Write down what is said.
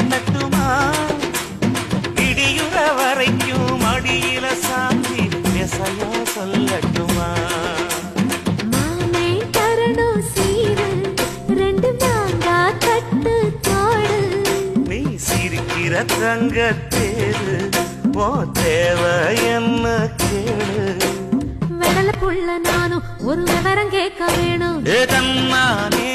தட்டுமா இடியுற வரைக்கும் அடியில சாந்தி எசையா சொல்லட்டுமா மாமே தரணும் சீரு ரெண்டு மாங்கா தட்டு தோடு நீ சிரிக்கிற தங்க தேரு ஓ தேவை என்ன கேளு வெடல புள்ள நானும் ஒரு விவரம் கேட்க வேணும் ஏ தன்னானே